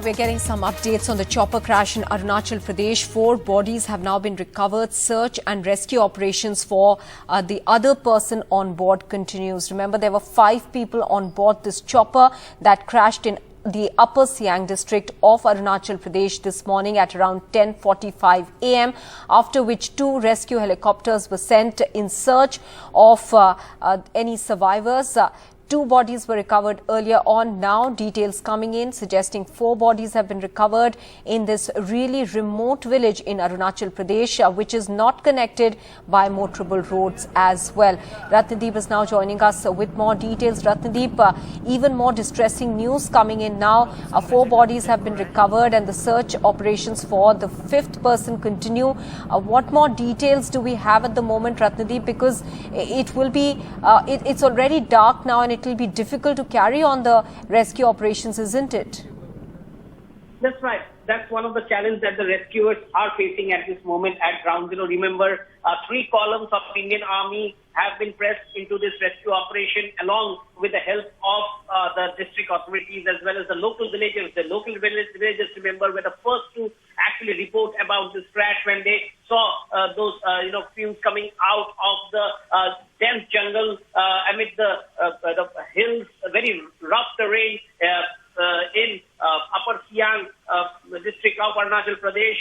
We're getting some updates on the chopper crash in Arunachal Pradesh. 4 bodies have now been recovered. Search and rescue operations for the other person on board continues. Remember, there were 5 people on board this chopper that crashed in the Upper Siang district of Arunachal Pradesh this morning at around 10:45 a.m., after which 2 rescue helicopters were sent in search of any survivors. 2 bodies were recovered earlier on. Now details coming in suggesting 4 bodies have been recovered in this really remote village in Arunachal Pradesh, which is not connected by motorable roads as well. Ratnadeep is now joining us with more details. Ratnadeep, even more distressing news coming in now. 4 bodies have been recovered and the search operations for the 5th person continue. What more details do we have at the moment, Ratnadeep? Because it will be, it's already dark now and it will be difficult to carry on the rescue operations, isn't it? That's right. That's one of the challenges that the rescuers are facing at this moment at ground zero. Remember, 3 columns of Indian Army have been pressed into this rescue operation along with the help of the district authorities as well as the local villagers. The local villagers, remember, were the first to actually report about this crash when they saw those fumes coming out of the dense jungle amid the hills, very rough terrain in Upper Siang district of Arunachal Pradesh.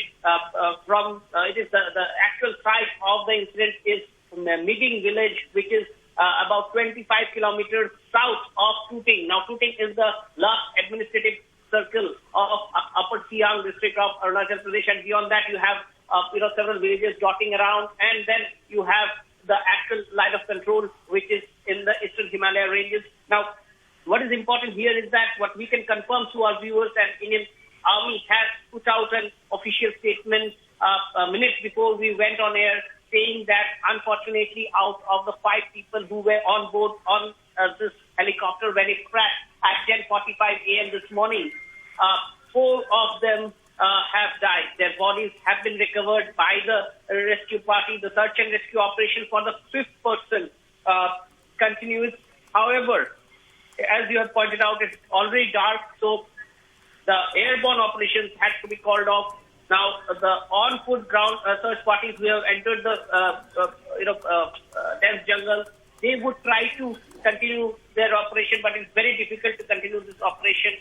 It is the actual site of the incident is Miging village, which is about 25 kilometers south of Tooting. Now, Tooting is the last administrative circle of Upper Siang district of Arunachal Pradesh, and beyond that you have several villages dotting around, and then you have the actual line of control, which is in the eastern Himalaya ranges. Now, what is important here is that what we can confirm to our viewers that Indian Army has put out an official statement minutes before we went on air, saying that unfortunately out of the 5 people who were on board on this helicopter when it crashed at 10:45 a.m. this morning, 4 of them have died. Their bodies have been recovered by the rescue party. The search and rescue operation for the 5th person continues. However, as you have pointed out, it's already dark, so the airborne operations had to be called off. Now, the on-foot ground search parties who have entered the dense jungle, they would try to continue their operation, but it's very difficult to continue this operation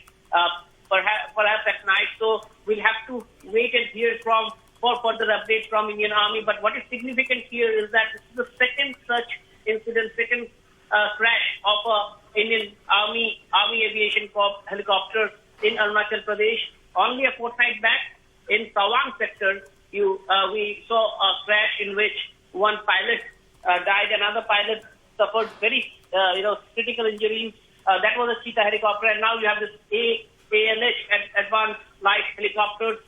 perhaps at night. So we'll have to wait and hear for further updates from Indian Army. But what is significant here is that this is the second such incident, second crash of Indian Army Aviation Corps helicopter in Arunachal Pradesh. Only a fortnight back in Tawang sector, we saw a crash in which one pilot died, another pilot suffered very critical injuries. That was a Cheetah helicopter, and now you have this ALH, Advanced Light Helicopters.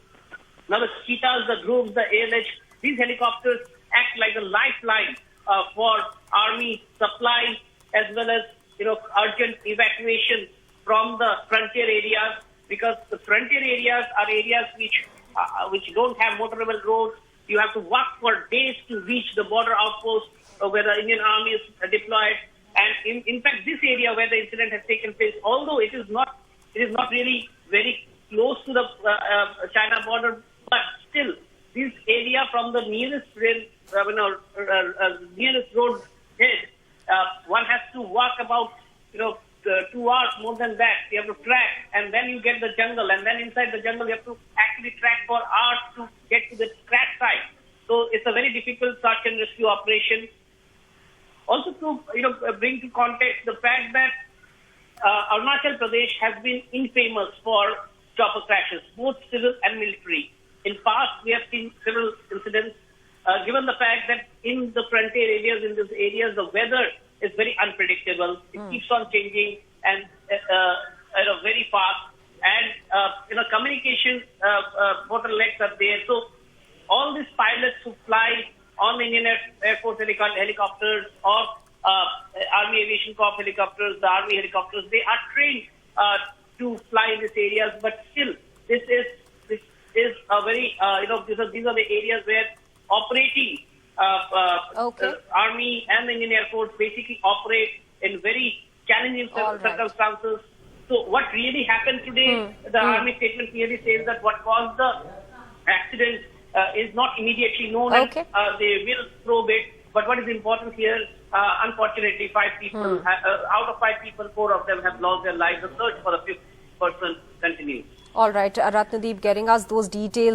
Now the Cheetahs, the Grooves, the ALH, these helicopters act like a lifeline for army supply as well as urgent evacuation from the frontier areas, because the frontier areas are areas which don't have motorable roads. You have to walk for days to reach the border outpost where the Indian Army is deployed. And in fact, this area where the incident has taken place, although it is not really very close to the China border, but still, this area from the nearest nearest road head, one has to walk about 2 hours, more than that. You have to track, and then you get the jungle, and then inside the jungle you have to actually track for hours to get to the crash site. So it's a very difficult search and rescue operation. Also to bring to context the fact that Arunachal Pradesh has been infamous for chopper crashes, both civil and military. In past, we have seen several incidents. Given the fact that in the frontier areas, in these areas, the weather is very unpredictable. It keeps on changing and very fast. And communication bottlenecks are there. So all these pilots who fly on Indian Air Force helicopters or Army Aviation Corps helicopters, the Army helicopters, they are trained to fly in these areas. But still, this is a very these are the areas where operating Army and the Indian Air Force basically operate in very challenging circumstances. So what really happened today, the Army statement clearly says that what caused the accident is not immediately known, Okay. and they will probe it. But what is important here, unfortunately, 5 people, out of 5 people, 4 of them have lost their lives. The search for the 5th person continues. All right, Ratnadeep, getting us those details.